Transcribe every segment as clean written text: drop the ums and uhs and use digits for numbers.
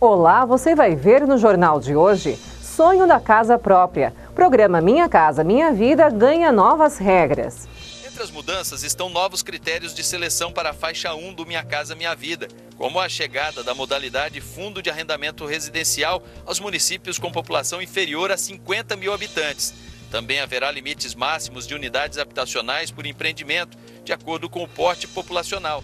Olá, você vai ver no jornal de hoje: sonho da casa própria. Programa Minha Casa Minha Vida ganha novas regras. Entre as mudanças estão novos critérios de seleção para a faixa 1 do Minha Casa Minha Vida, como a chegada da modalidade Fundo de Arrendamento Residencial aos municípios com população inferior a 50 mil habitantes. Também haverá limites máximos de unidades habitacionais por empreendimento, de acordo com o porte populacional.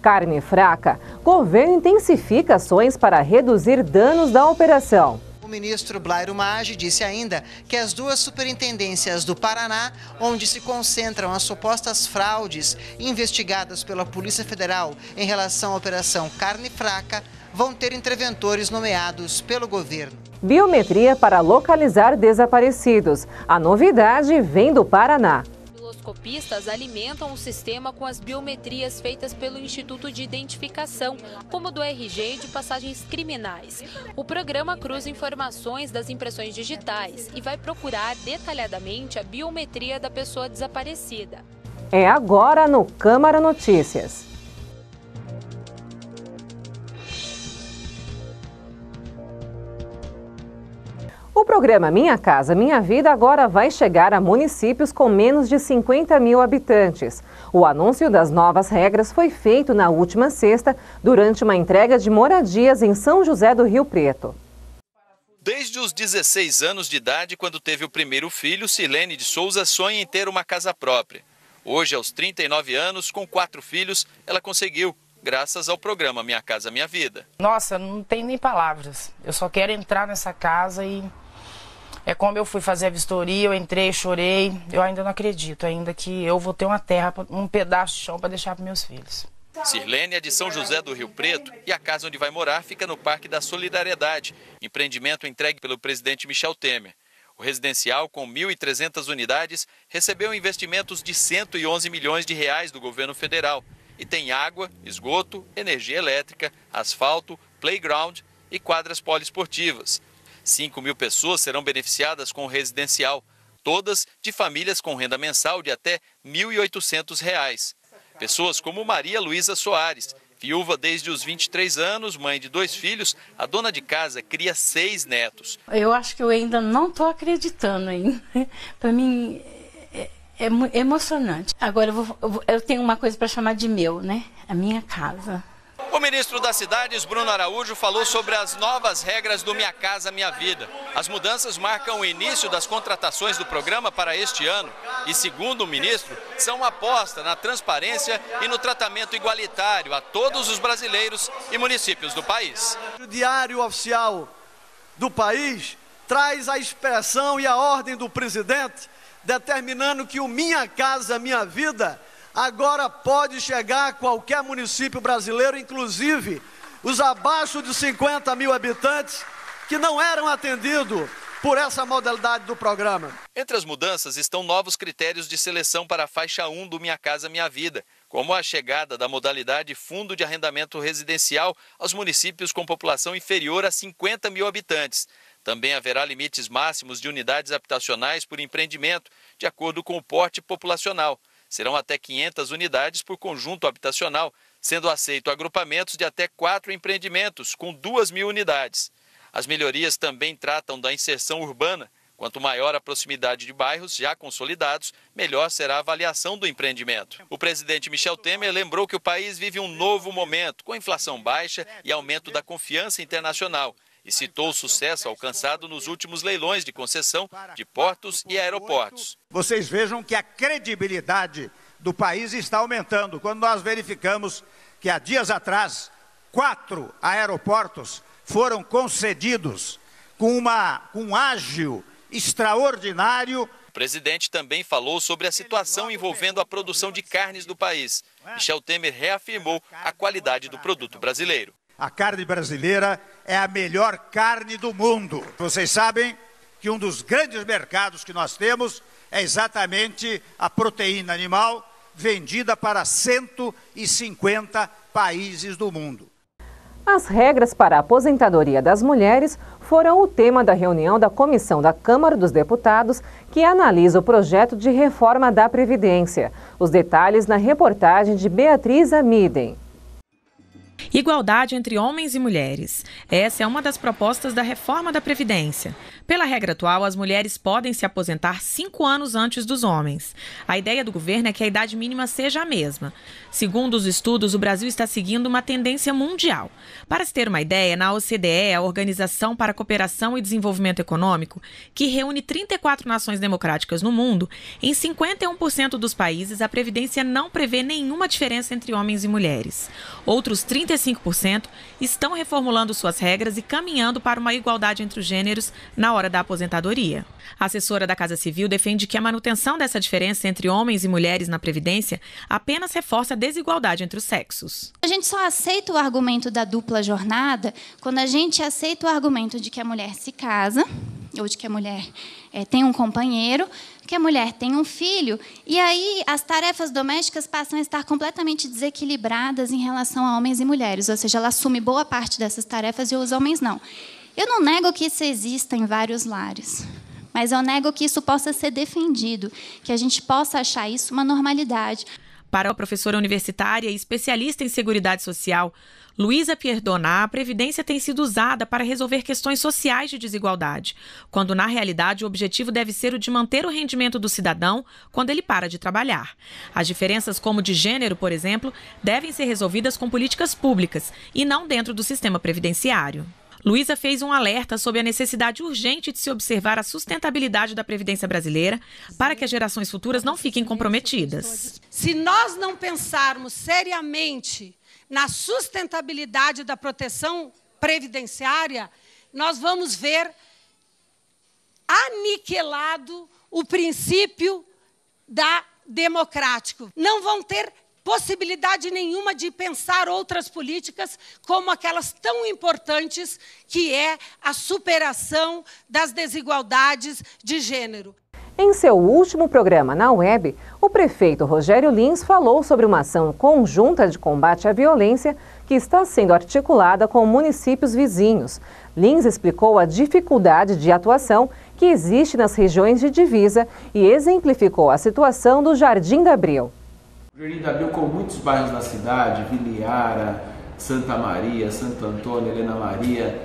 Carne fraca. Governo intensifica ações para reduzir danos da operação. O ministro Blairo Maggi disse ainda que as duas superintendências do Paraná, onde se concentram as supostas fraudes investigadas pela Polícia Federal em relação à operação Carne Fraca, vão ter interventores nomeados pelo governo. Biometria para localizar desaparecidos. A novidade vem do Paraná. Endoscopistas alimentam o sistema com as biometrias feitas pelo Instituto de Identificação, como do RG e de passagens criminais. O programa cruza informações das impressões digitais e vai procurar detalhadamente a biometria da pessoa desaparecida. É agora no Câmara Notícias. O programa Minha Casa Minha Vida agora vai chegar a municípios com menos de 50 mil habitantes. O anúncio das novas regras foi feito na última sexta, durante uma entrega de moradias em São José do Rio Preto. Desde os 16 anos de idade, quando teve o primeiro filho, Sirlene de Souza sonha em ter uma casa própria. Hoje, aos 39 anos, com 4 filhos, ela conseguiu, graças ao programa Minha Casa Minha Vida. Nossa, não tem nem palavras. Eu só quero entrar nessa casa e... É como eu fui fazer a vistoria, eu entrei, chorei. Eu ainda não acredito, ainda que eu vou ter uma terra, um pedaço de chão para deixar para meus filhos. Sirlene é de São José do Rio Preto e a casa onde vai morar fica no Parque da Solidariedade, empreendimento entregue pelo presidente Michel Temer. O residencial, com 1.300 unidades, recebeu investimentos de 111 milhões de reais do governo federal e tem água, esgoto, energia elétrica, asfalto, playground e quadras poliesportivas. 5 mil pessoas serão beneficiadas com o residencial, todas de famílias com renda mensal de até R$ 1.800. Pessoas como Maria Luísa Soares, viúva desde os 23 anos, mãe de 2 filhos, a dona de casa cria 6 netos. Eu acho que eu ainda não estou acreditando ainda. Para mim é emocionante. Agora eu tenho uma coisa para chamar de meu, né? A minha casa. O ministro das Cidades, Bruno Araújo, falou sobre as novas regras do Minha Casa Minha Vida. As mudanças marcam o início das contratações do programa para este ano e, segundo o ministro, são uma aposta na transparência e no tratamento igualitário a todos os brasileiros e municípios do país. O Diário Oficial do país traz a expressão e a ordem do presidente, determinando que o Minha Casa Minha Vida agora pode chegar a qualquer município brasileiro, inclusive os abaixo de 50 mil habitantes que não eram atendidos por essa modalidade do programa. Entre as mudanças estão novos critérios de seleção para a faixa 1 do Minha Casa Minha Vida, como a chegada da modalidade Fundo de Arrendamento Residencial aos municípios com população inferior a 50 mil habitantes. Também haverá limites máximos de unidades habitacionais por empreendimento, de acordo com o porte populacional. Serão até 500 unidades por conjunto habitacional, sendo aceito agrupamentos de até 4 empreendimentos, com 2.000 unidades. As melhorias também tratam da inserção urbana. Quanto maior a proximidade de bairros já consolidados, melhor será a avaliação do empreendimento. O presidente Michel Temer lembrou que o país vive um novo momento, com inflação baixa e aumento da confiança internacional, e citou o sucesso alcançado nos últimos leilões de concessão de portos e aeroportos. Vocês vejam que a credibilidade do país está aumentando quando nós verificamos que há dias atrás 4 aeroportos foram concedidos com um ágio extraordinário. O presidente também falou sobre a situação envolvendo a produção de carnes do país. Michel Temer reafirmou a qualidade do produto brasileiro. A carne brasileira é a melhor carne do mundo. Vocês sabem que um dos grandes mercados que nós temos é exatamente a proteína animal vendida para 150 países do mundo. As regras para a aposentadoria das mulheres foram o tema da reunião da Comissão da Câmara dos Deputados, que analisa o projeto de reforma da Previdência. Os detalhes na reportagem de Beatriz Amiden. Igualdade entre homens e mulheres. Essa é uma das propostas da reforma da Previdência. Pela regra atual, as mulheres podem se aposentar 5 anos antes dos homens. A ideia do governo é que a idade mínima seja a mesma. Segundo os estudos, o Brasil está seguindo uma tendência mundial. Para se ter uma ideia, na OCDE, a Organização para a Cooperação e Desenvolvimento Econômico, que reúne 34 nações democráticas no mundo, em 51% dos países a Previdência não prevê nenhuma diferença entre homens e mulheres. Outros 35% estão reformulando suas regras e caminhando para uma igualdade entre os gêneros na hora da aposentadoria. A assessora da Casa Civil defende que a manutenção dessa diferença entre homens e mulheres na Previdência apenas reforça a desigualdade entre os sexos. A gente só aceita o argumento da dupla jornada quando a gente aceita o argumento de que a mulher se casa, ou de que a mulher tem um companheiro, que a mulher tem um filho, e aí as tarefas domésticas passam a estar completamente desequilibradas em relação a homens e mulheres, ou seja, ela assume boa parte dessas tarefas e os homens não. Eu não nego que isso exista em vários lares, mas eu nego que isso possa ser defendido, que a gente possa achar isso uma normalidade. Para a professora universitária e especialista em Seguridade Social, Luísa Pierdonà, a Previdência tem sido usada para resolver questões sociais de desigualdade, quando, na realidade, o objetivo deve ser o de manter o rendimento do cidadão quando ele para de trabalhar. As diferenças, como de gênero, por exemplo, devem ser resolvidas com políticas públicas e não dentro do sistema previdenciário. Luísa fez um alerta sobre a necessidade urgente de se observar a sustentabilidade da Previdência brasileira para que as gerações futuras não fiquem comprometidas. Se nós não pensarmos seriamente na sustentabilidade da proteção previdenciária, nós vamos ver aniquilado o princípio democrático. Não vão ter possibilidade nenhuma de pensar outras políticas como aquelas tão importantes que é a superação das desigualdades de gênero. Em seu último programa na web, o prefeito Rogério Lins falou sobre uma ação conjunta de combate à violência que está sendo articulada com municípios vizinhos. Lins explicou a dificuldade de atuação que existe nas regiões de divisa e exemplificou a situação do Jardim da Abril. O Jardim da Abril, como muitos bairros da cidade, Viliara, Santa Maria, Santo Antônio, Helena Maria,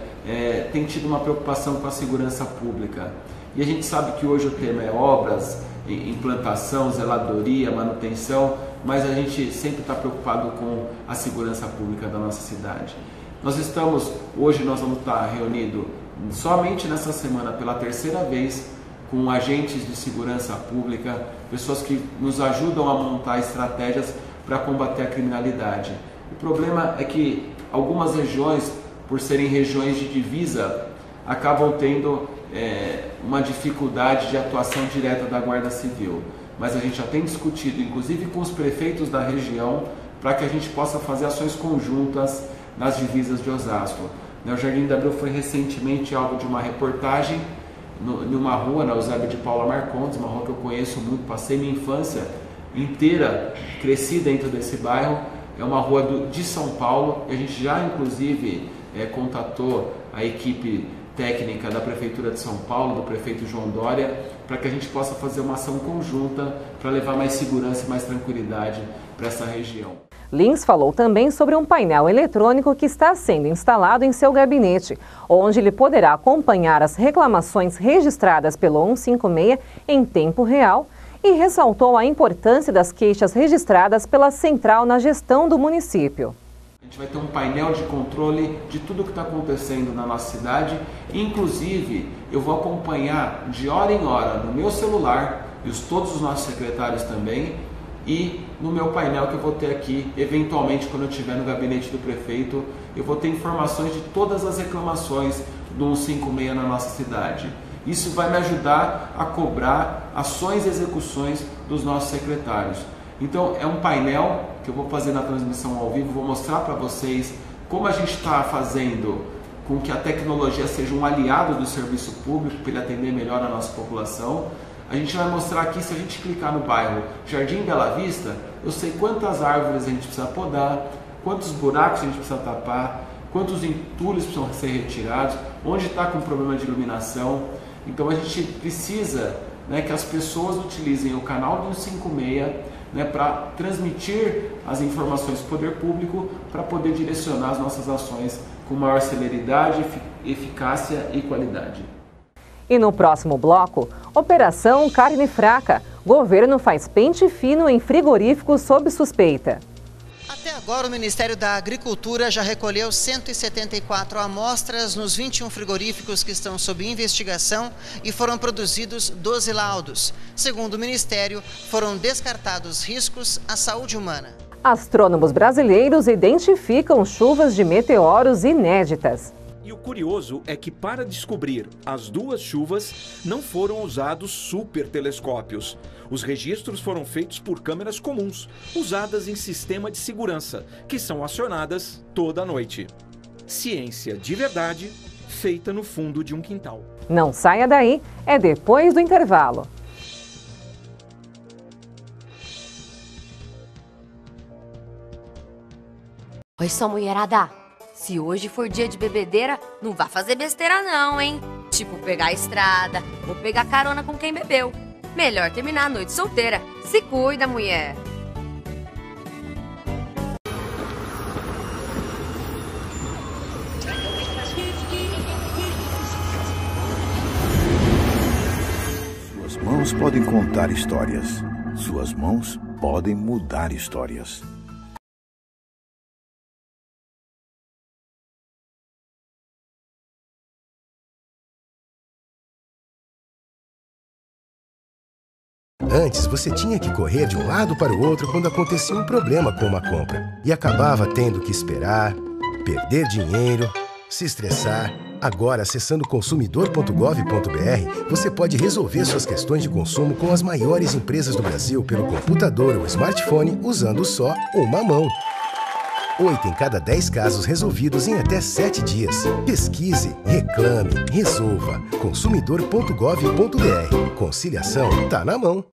tem tido uma preocupação com a segurança pública. E a gente sabe que hoje o tema é obras, implantação, zeladoria, manutenção, mas a gente sempre está preocupado com a segurança pública da nossa cidade. Hoje nós vamos estar reunidos somente nessa semana pela 3ª vez com agentes de segurança pública, pessoas que nos ajudam a montar estratégias para combater a criminalidade. O problema é que algumas regiões, por serem regiões de divisa, acabam tendo uma dificuldade de atuação direta da Guarda Civil. Mas a gente já tem discutido, inclusive com os prefeitos da região, para que a gente possa fazer ações conjuntas nas divisas de Osasco. O Jardim da Abril foi recentemente alvo de uma reportagem numa rua, na Eusébio de Paula Marcondes, uma rua que eu conheço muito, passei minha infância inteira, cresci dentro desse bairro. É uma rua de São Paulo, e a gente já inclusive contatou a equipe técnica da Prefeitura de São Paulo, do prefeito João Dória, para que a gente possa fazer uma ação conjunta para levar mais segurança e mais tranquilidade para essa região. Lins falou também sobre um painel eletrônico que está sendo instalado em seu gabinete, onde ele poderá acompanhar as reclamações registradas pelo 156 em tempo real, e ressaltou a importância das queixas registradas pela central na gestão do município. A gente vai ter um painel de controle de tudo o que está acontecendo na nossa cidade. Inclusive, eu vou acompanhar de hora em hora no meu celular, e todos os nossos secretários também, e no meu painel que eu vou ter aqui, eventualmente quando eu estiver no gabinete do prefeito, eu vou ter informações de todas as reclamações do 156 na nossa cidade. Isso vai me ajudar a cobrar ações e execuções dos nossos secretários. Então é um painel que eu vou fazer na transmissão ao vivo, vou mostrar para vocês como a gente está fazendo com que a tecnologia seja um aliado do serviço público para ele atender melhor a nossa população. A gente vai mostrar aqui, se a gente clicar no bairro Jardim Bela Vista, eu sei quantas árvores a gente precisa podar, quantos buracos a gente precisa tapar, quantos entulhos precisam ser retirados, onde está com problema de iluminação. Então a gente precisa que as pessoas utilizem o canal do 156 né, para transmitir as informações para o poder público, para poder direcionar as nossas ações com maior celeridade, eficácia e qualidade. E no próximo bloco, Operação Carne Fraca. Governo faz pente fino em frigoríficos sob suspeita. Até agora, o Ministério da Agricultura já recolheu 174 amostras nos 21 frigoríficos que estão sob investigação e foram produzidos 12 laudos. Segundo o Ministério, foram descartados riscos à saúde humana. Astrônomos brasileiros identificam chuvas de meteoros inéditas. E o curioso é que, para descobrir as duas chuvas, não foram usados supertelescópios. Os registros foram feitos por câmeras comuns, usadas em sistema de segurança, que são acionadas toda noite. Ciência de verdade, feita no fundo de um quintal. Não saia daí, é depois do intervalo. Oi, só mulherada. Se hoje for dia de bebedeira, não vá fazer besteira não, hein? Tipo pegar a estrada ou pegar carona com quem bebeu. Melhor terminar a noite solteira. Se cuida, mulher. Suas mãos podem contar histórias. Suas mãos podem mudar histórias. Antes, você tinha que correr de um lado para o outro quando acontecia um problema com uma compra. E acabava tendo que esperar, perder dinheiro, se estressar. Agora, acessando consumidor.gov.br, você pode resolver suas questões de consumo com as maiores empresas do Brasil pelo computador ou smartphone usando só uma mão. 8 em cada 10 casos resolvidos em até 7 dias. Pesquise, reclame, resolva. Consumidor.gov.br. Conciliação tá na mão.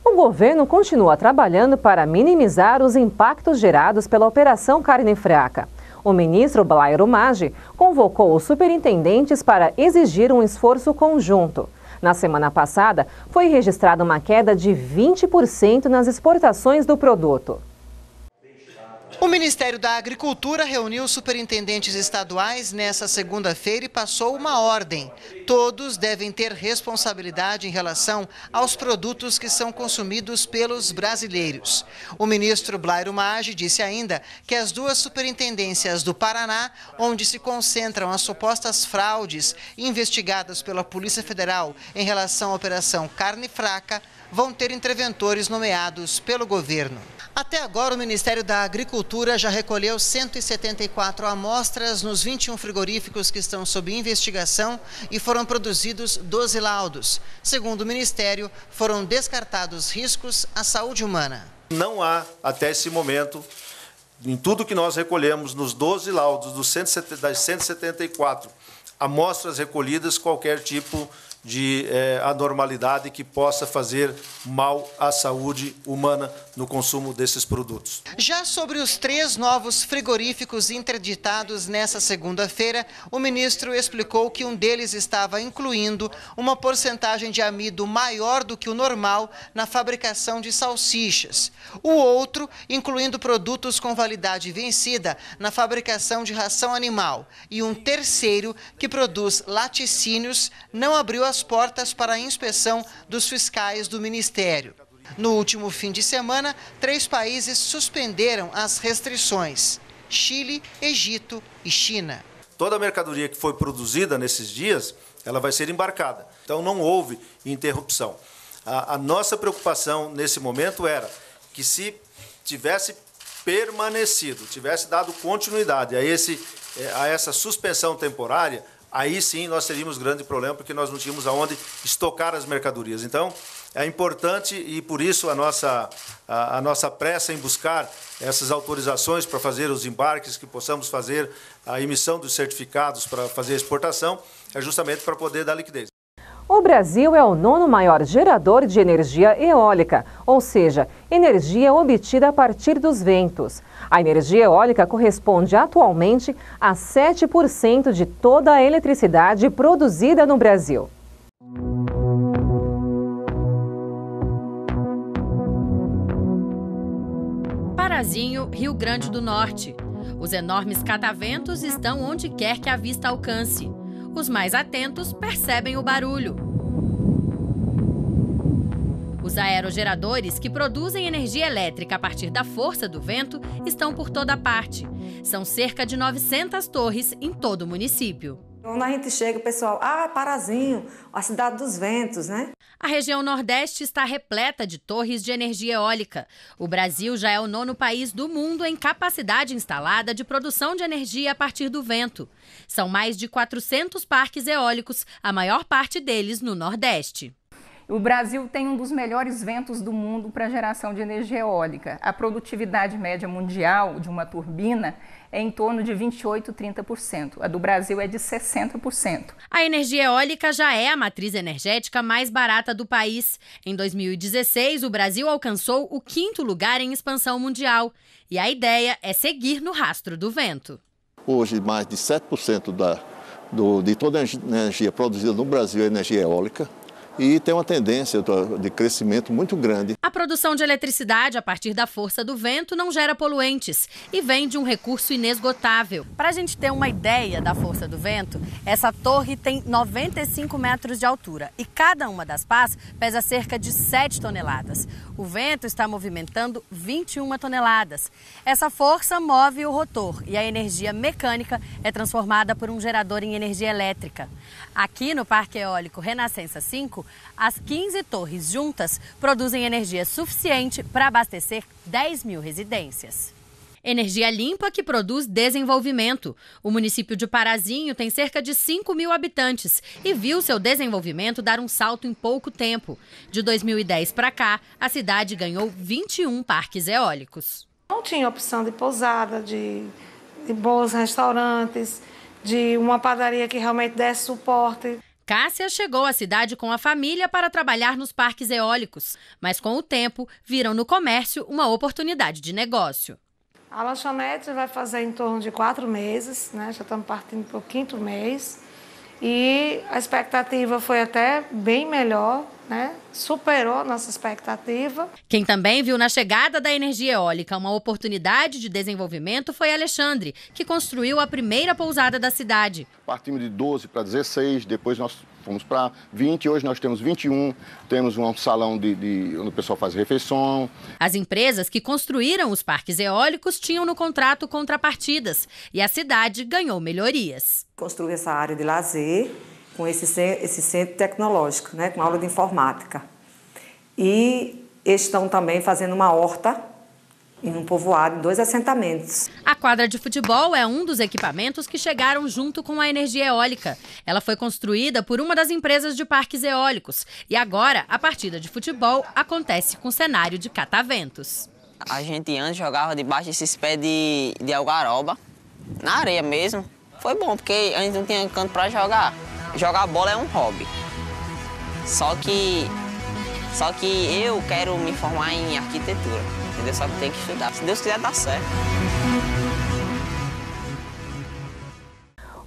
O governo continua trabalhando para minimizar os impactos gerados pela Operação Carne Fraca. O ministro Blairo Maggi convocou os superintendentes para exigir um esforço conjunto. Na semana passada, foi registrada uma queda de 20% nas exportações do produto. O Ministério da Agricultura reuniu superintendentes estaduais nesta segunda-feira e passou uma ordem. Todos devem ter responsabilidade em relação aos produtos que são consumidos pelos brasileiros. O ministro Blairo Maggi disse ainda que as duas superintendências do Paraná, onde se concentram as supostas fraudes investigadas pela Polícia Federal em relação à Operação Carne Fraca, vão ter interventores nomeados pelo governo. Até agora, o Ministério da Agricultura já recolheu 174 amostras nos 21 frigoríficos que estão sob investigação e foram produzidos 12 laudos. Segundo o Ministério, foram descartados riscos à saúde humana. Não há, até esse momento, em tudo que nós recolhemos, nos 12 laudos das 174 amostras recolhidas, qualquer tipo de anormalidade que possa fazer mal à saúde humana no consumo desses produtos. Já sobre os 3 novos frigoríficos interditados nessa segunda-feira, o ministro explicou que um deles estava incluindo uma porcentagem de amido maior do que o normal na fabricação de salsichas. O outro, incluindo produtos com validade vencida na fabricação de ração animal. E um terceiro, que produz laticínios, não abriu as portas para a inspeção dos fiscais do Ministério. No último fim de semana, 3 países suspenderam as restrições: Chile, Egito e China. Toda a mercadoria que foi produzida nesses dias, ela vai ser embarcada. Então não houve interrupção. A nossa preocupação nesse momento era que se tivesse permanecido, tivesse dado continuidade a essa suspensão temporária, aí sim nós teríamos grande problema, porque nós não tínhamos aonde estocar as mercadorias. Então, é importante e por isso a nossa pressa em buscar essas autorizações para fazer os embarques, que possamos fazer a emissão dos certificados para fazer a exportação, é justamente para poder dar liquidez. O O Brasil é o 9º maior gerador de energia eólica, ou seja, energia obtida a partir dos ventos. A energia eólica corresponde atualmente a 7% de toda a eletricidade produzida no Brasil. Parazinho, Rio Grande do Norte. Os enormes cataventos estão onde quer que a vista alcance. Os mais atentos percebem o barulho. Os aerogeradores, que produzem energia elétrica a partir da força do vento, estão por toda parte. São cerca de 900 torres em todo o município. Quando a gente chega, o pessoal, Parazinho, a cidade dos ventos, né? A região Nordeste está repleta de torres de energia eólica. O Brasil já é o 9º país do mundo em capacidade instalada de produção de energia a partir do vento. São mais de 400 parques eólicos, a maior parte deles no Nordeste. O Brasil tem um dos melhores ventos do mundo para geração de energia eólica. A produtividade média mundial de uma turbina é em torno de 28% a 30%. A do Brasil é de 60%. A energia eólica já é a matriz energética mais barata do país. Em 2016, o Brasil alcançou o 5º lugar em expansão mundial. E a ideia é seguir no rastro do vento. Hoje, mais de 7% de toda a energia produzida no Brasil é energia eólica. E tem uma tendência de crescimento muito grande. A produção de eletricidade a partir da força do vento não gera poluentes e vem de um recurso inesgotável. Para a gente ter uma ideia da força do vento, essa torre tem 95 metros de altura e cada uma das pás pesa cerca de 7 toneladas. O vento está movimentando 21 toneladas. Essa força move o rotor e a energia mecânica é transformada por um gerador em energia elétrica. Aqui no Parque Eólico Renascença 5, as 15 torres juntas produzem energia suficiente para abastecer 10 mil residências. Energia limpa que produz desenvolvimento. O município de Parazinho tem cerca de 5 mil habitantes e viu seu desenvolvimento dar um salto em pouco tempo. De 2010 para cá, a cidade ganhou 21 parques eólicos. Não tinha opção de pousada, de bons restaurantes, de uma padaria que realmente desse suporte. Cássia chegou à cidade com a família para trabalhar nos parques eólicos, mas com o tempo viram no comércio uma oportunidade de negócio. A lanchonete vai fazer em torno de 4 meses, né? Já estamos partindo para o 5º mês. E a expectativa foi até bem melhor, né? Superou a nossa expectativa. Quem também viu na chegada da energia eólica uma oportunidade de desenvolvimento foi Alexandre, que construiu a primeira pousada da cidade. Partimos de 12 para 16, depois nós fomos para 20, hoje nós temos 21, temos um salão onde o pessoal faz refeição. As empresas que construíram os parques eólicos tinham no contrato contrapartidas e a cidade ganhou melhorias. Construiu essa área de lazer com esse centro tecnológico, né, com aula de informática. E estão também fazendo uma horta em um povoado, em 2 assentamentos. A quadra de futebol é um dos equipamentos que chegaram junto com a energia eólica. Ela foi construída por uma das empresas de parques eólicos. E agora, a partida de futebol acontece com cenário de cataventos. A gente antes jogava debaixo desses pés de algaroba, na areia mesmo. Foi bom, porque a gente não tinha canto para jogar. Jogar bola é um hobby. Só que eu quero me formar em arquitetura, entendeu? Só que tem que estudar. Se Deus quiser, dá certo.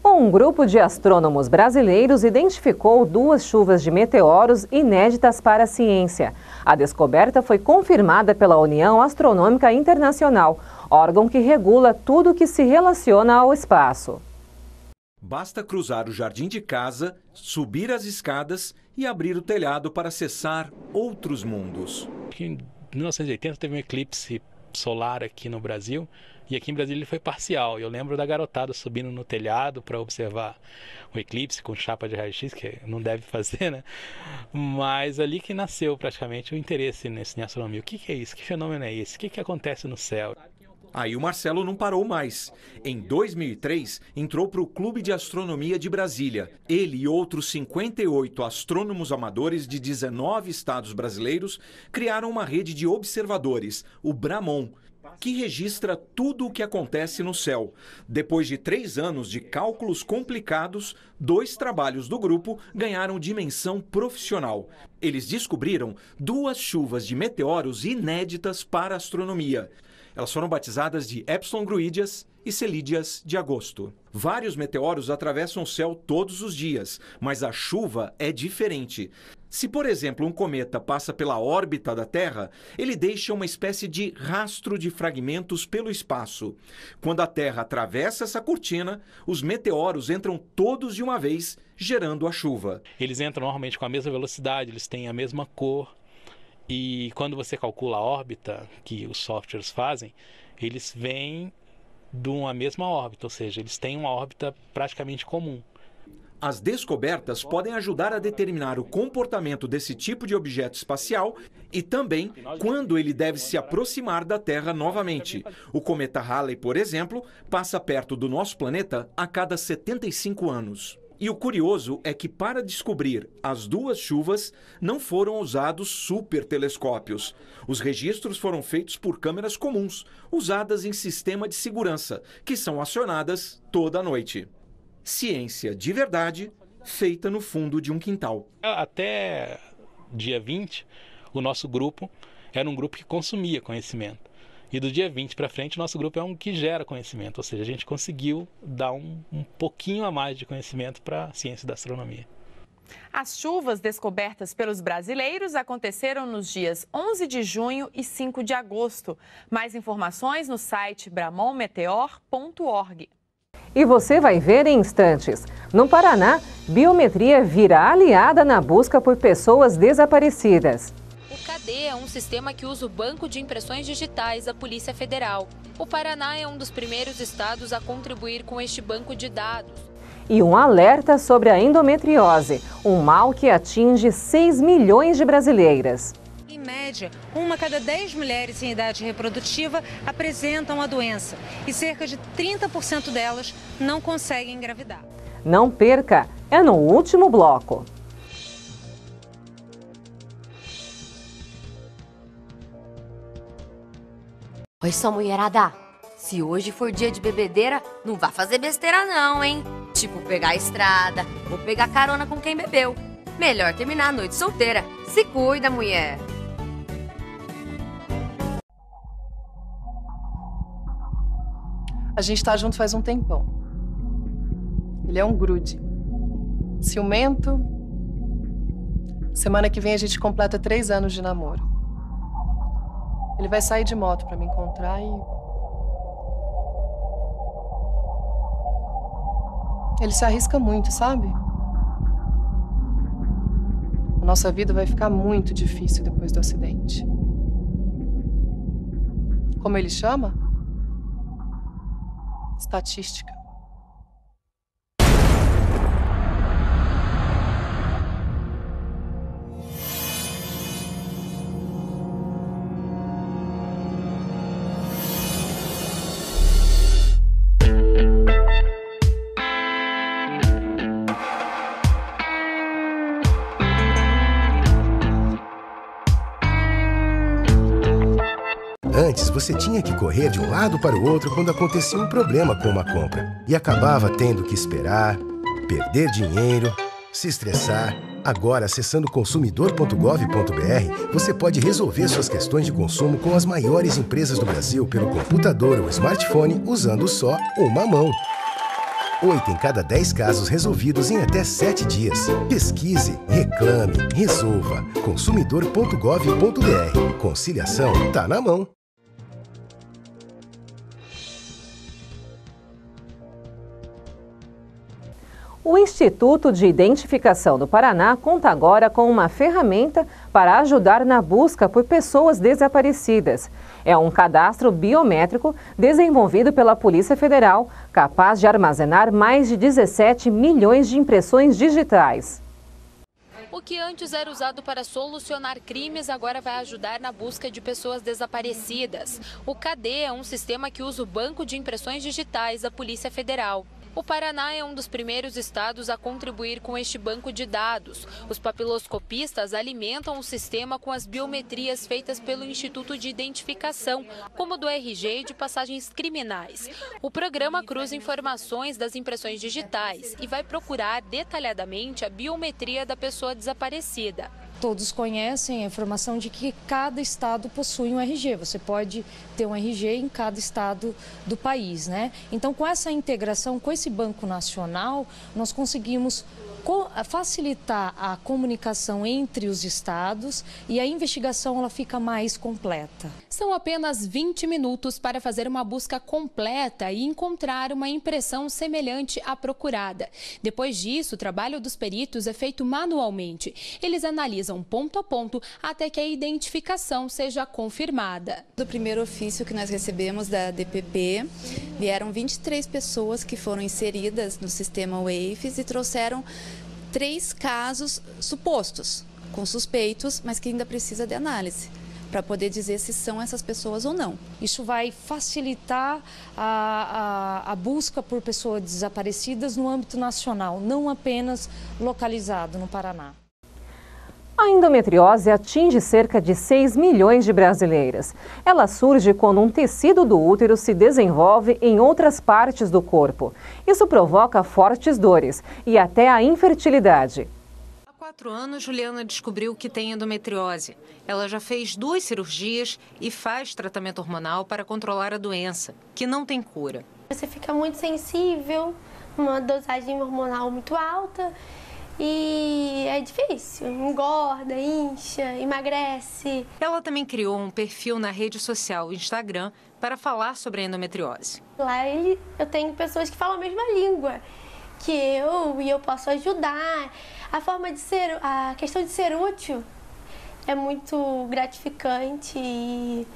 Um grupo de astrônomos brasileiros identificou 2 chuvas de meteoros inéditas para a ciência. A descoberta foi confirmada pela União Astronômica Internacional, órgão que regula tudo que se relaciona ao espaço. Basta cruzar o jardim de casa, subir as escadas e abrir o telhado para acessar outros mundos. Em 1980 teve um eclipse solar aqui no Brasil e aqui em Brasília ele foi parcial. Eu lembro da garotada subindo no telhado para observar o eclipse com chapa de raio-x, que não deve fazer, né? Mas ali que nasceu praticamente o interesse em astronomia. O que é isso? Que fenômeno é esse? O que acontece no céu? Aí o Marcelo não parou mais. Em 2003, entrou para o Clube de Astronomia de Brasília. Ele e outros 58 astrônomos amadores de 19 estados brasileiros criaram uma rede de observadores, o Bramon, que registra tudo o que acontece no céu. Depois de 3 anos de cálculos complicados, 2 trabalhos do grupo ganharam dimensão profissional. Eles descobriram 2 chuvas de meteoros inéditas para a astronomia. Elas foram batizadas de Epsilon Gruídeas e Celídeas de Agosto. Vários meteoros atravessam o céu todos os dias, mas a chuva é diferente. Se, por exemplo, um cometa passa pela órbita da Terra, ele deixa uma espécie de rastro de fragmentos pelo espaço. Quando a Terra atravessa essa cortina, os meteoros entram todos de uma vez, gerando a chuva. Eles entram normalmente com a mesma velocidade, eles têm a mesma cor. E quando você calcula a órbita que os softwares fazem, eles vêm de uma mesma órbita, ou seja, eles têm uma órbita praticamente comum. As descobertas podem ajudar a determinar o comportamento desse tipo de objeto espacial e também quando ele deve se aproximar da Terra novamente. O cometa Halley, por exemplo, passa perto do nosso planeta a cada 75 anos. E o curioso é que, para descobrir as 2 chuvas, não foram usados supertelescópios. Os registros foram feitos por câmeras comuns, usadas em sistema de segurança, que são acionadas toda noite. Ciência de verdade, feita no fundo de um quintal. Até dia 20, o nosso grupo era um grupo que consumia conhecimento. E do dia 20 para frente, o nosso grupo é um que gera conhecimento, ou seja, a gente conseguiu dar um pouquinho a mais de conhecimento para a ciência da astronomia. As chuvas descobertas pelos brasileiros aconteceram nos dias 11 de junho e 5 de agosto. Mais informações no site bramonmeteor.org. E você vai ver em instantes. No Paraná, biometria vira aliada na busca por pessoas desaparecidas. O CADE é um sistema que usa o Banco de Impressões Digitais da Polícia Federal. O Paraná é um dos primeiros estados a contribuir com este banco de dados. E um alerta sobre a endometriose, um mal que atinge 6 milhões de brasileiras. Em média, 1 a cada 10 mulheres em idade reprodutiva apresentam a doença e cerca de 30% delas não conseguem engravidar. Não perca, é no último bloco. Oi, só mulherada. Se hoje for dia de bebedeira, não vá fazer besteira não, hein? Tipo pegar a estrada ou pegar carona com quem bebeu. Melhor terminar a noite solteira. Se cuida, mulher. A gente tá junto faz um tempão. Ele é um grude. Ciumento. Semana que vem a gente completa 3 anos de namoro. Ele vai sair de moto pra me encontrar e... Ele se arrisca muito, sabe? A nossa vida vai ficar muito difícil depois do acidente. Como ele chama? Estatística. Antes, você tinha que correr de um lado para o outro quando acontecia um problema com uma compra. E acabava tendo que esperar, perder dinheiro, se estressar. Agora, acessando consumidor.gov.br, você pode resolver suas questões de consumo com as maiores empresas do Brasil pelo computador ou smartphone usando só uma mão. 8 em cada 10 casos resolvidos em até 7 dias. Pesquise, reclame, resolva. Consumidor.gov.br. Conciliação tá na mão. O Instituto de Identificação do Paraná conta agora com uma ferramenta para ajudar na busca por pessoas desaparecidas. É um cadastro biométrico desenvolvido pela Polícia Federal, capaz de armazenar mais de 17 milhões de impressões digitais. O que antes era usado para solucionar crimes, agora vai ajudar na busca de pessoas desaparecidas. O CADE é um sistema que usa o Banco de Impressões Digitais da Polícia Federal. O Paraná é um dos primeiros estados a contribuir com este banco de dados. Os papiloscopistas alimentam o sistema com as biometrias feitas pelo Instituto de Identificação, como do RG e de passagens criminais. O programa cruza informações das impressões digitais e vai procurar detalhadamente a biometria da pessoa desaparecida. Todos conhecem a informação de que cada estado possui um RG. Você pode ter um RG em cada estado do país, né? Então, com essa integração, com esse Banco Nacional, nós conseguimos facilitar a comunicação entre os estados e a investigação ela fica mais completa. São apenas 20 minutos para fazer uma busca completa e encontrar uma impressão semelhante à procurada. Depois disso, o trabalho dos peritos é feito manualmente. Eles analisam ponto a ponto até que a identificação seja confirmada. Do primeiro ofício que nós recebemos da DPP, vieram 23 pessoas que foram inseridas no sistema WAFES e trouxeram 3 casos supostos, com suspeitos, mas que ainda precisa de análise, para poder dizer se são essas pessoas ou não. Isso vai facilitar a busca por pessoas desaparecidas no âmbito nacional, não apenas localizado no Paraná. A endometriose atinge cerca de 6 milhões de brasileiras. Ela surge quando um tecido do útero se desenvolve em outras partes do corpo. Isso provoca fortes dores e até a infertilidade. Há 4 anos, Juliana descobriu que tem endometriose. Ela já fez 2 cirurgias e faz tratamento hormonal para controlar a doença, que não tem cura. Você fica muito sensível, uma dosagem hormonal muito alta. E é difícil, engorda, incha, emagrece. Ela também criou um perfil na rede social Instagram para falar sobre a endometriose. Lá eu tenho pessoas que falam a mesma língua que eu e eu posso ajudar. A questão de ser útil é muito gratificante e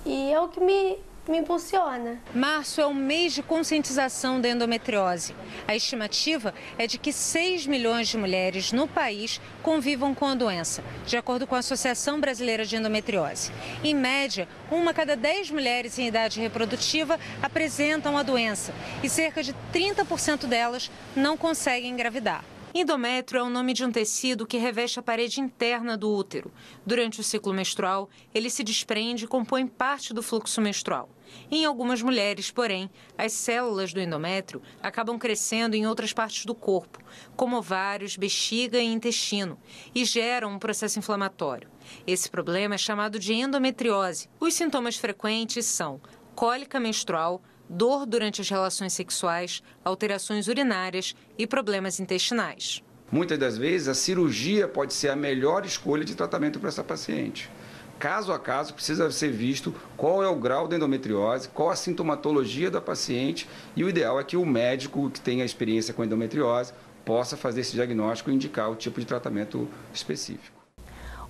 é o que me impulsiona. Março é o mês de conscientização da endometriose. A estimativa é de que 6 milhões de mulheres no país convivam com a doença, de acordo com a Associação Brasileira de Endometriose. Em média, 1 a cada 10 mulheres em idade reprodutiva apresentam a doença e cerca de 30% delas não conseguem engravidar. Endométrio é o nome de um tecido que reveste a parede interna do útero. Durante o ciclo menstrual, ele se desprende e compõe parte do fluxo menstrual. Em algumas mulheres, porém, as células do endométrio acabam crescendo em outras partes do corpo, como ovários, bexiga e intestino, e geram um processo inflamatório. Esse problema é chamado de endometriose. Os sintomas frequentes são cólica menstrual, dor durante as relações sexuais, alterações urinárias e problemas intestinais. Muitas das vezes, a cirurgia pode ser a melhor escolha de tratamento para essa paciente. Caso a caso, precisa ser visto qual é o grau da endometriose, qual a sintomatologia da paciente e o ideal é que o médico que tenha experiência com endometriose possa fazer esse diagnóstico e indicar o tipo de tratamento específico.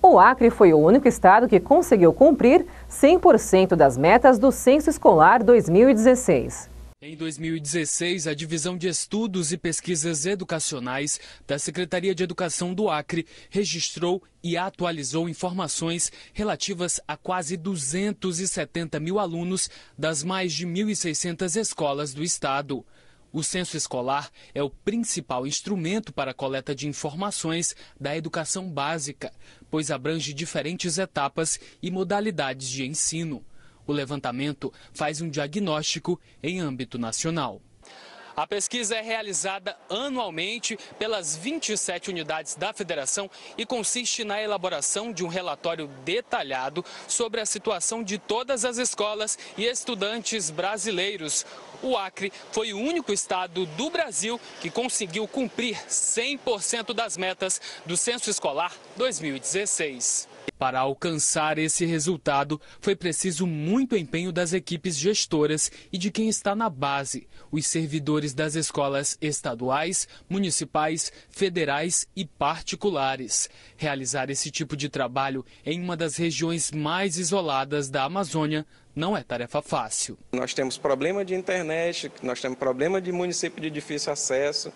O Acre foi o único estado que conseguiu cumprir 100% das metas do Censo Escolar 2016. Em 2016, a Divisão de Estudos e Pesquisas Educacionais da Secretaria de Educação do Acre registrou e atualizou informações relativas a quase 270 mil alunos das mais de 1.600 escolas do estado. O censo escolar é o principal instrumento para a coleta de informações da educação básica, pois abrange diferentes etapas e modalidades de ensino. O levantamento faz um diagnóstico em âmbito nacional. A pesquisa é realizada anualmente pelas 27 unidades da federação e consiste na elaboração de um relatório detalhado sobre a situação de todas as escolas e estudantes brasileiros. O Acre foi o único estado do Brasil que conseguiu cumprir 100% das metas do Censo Escolar 2016. Para alcançar esse resultado, foi preciso muito empenho das equipes gestoras e de quem está na base, os servidores das escolas estaduais, municipais, federais e particulares. Realizar esse tipo de trabalho em uma das regiões mais isoladas da Amazônia não é tarefa fácil. Nós temos problema de internet, nós temos problema de município de difícil acesso,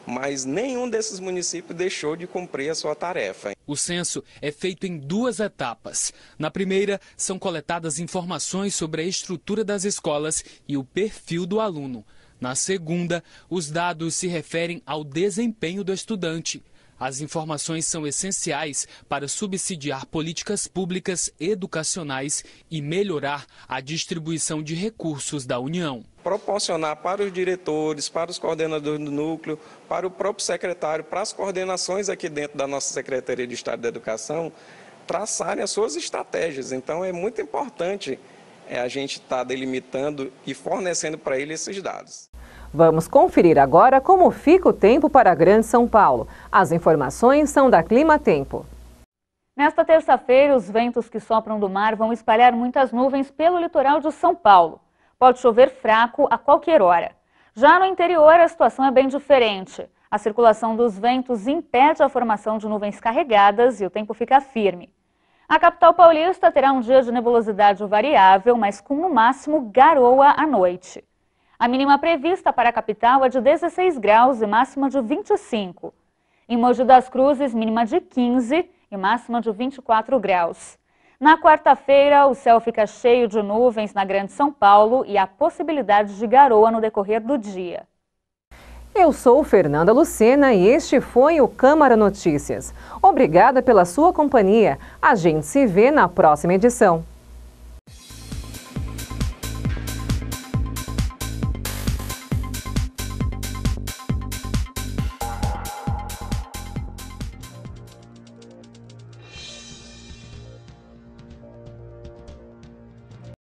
mas nenhum desses municípios deixou de cumprir a sua tarefa. O censo é feito em 2 etapas. Na primeira, são coletadas informações sobre a estrutura das escolas e o perfil do aluno. Na segunda, os dados se referem ao desempenho do estudante. As informações são essenciais para subsidiar políticas públicas educacionais e melhorar a distribuição de recursos da União. Proporcionar para os diretores, para os coordenadores do núcleo, para o próprio secretário, para as coordenações aqui dentro da nossa Secretaria de Estado da Educação, traçarem as suas estratégias. Então é muito importante a gente estar delimitando e fornecendo para eles esses dados. Vamos conferir agora como fica o tempo para a Grande São Paulo. As informações são da Clima Tempo. Nesta terça-feira, os ventos que sopram do mar vão espalhar muitas nuvens pelo litoral de São Paulo. Pode chover fraco a qualquer hora. Já no interior, a situação é bem diferente. A circulação dos ventos impede a formação de nuvens carregadas e o tempo fica firme. A capital paulista terá um dia de nebulosidade variável, mas com no máximo garoa à noite. A mínima prevista para a capital é de 16 graus e máxima de 25. Em Mogi das Cruzes, mínima de 15 e máxima de 24 graus. Na quarta-feira, o céu fica cheio de nuvens na Grande São Paulo e há possibilidade de garoa no decorrer do dia. Eu sou Fernanda Lucena e este foi o Câmara Notícias. Obrigada pela sua companhia. A gente se vê na próxima edição.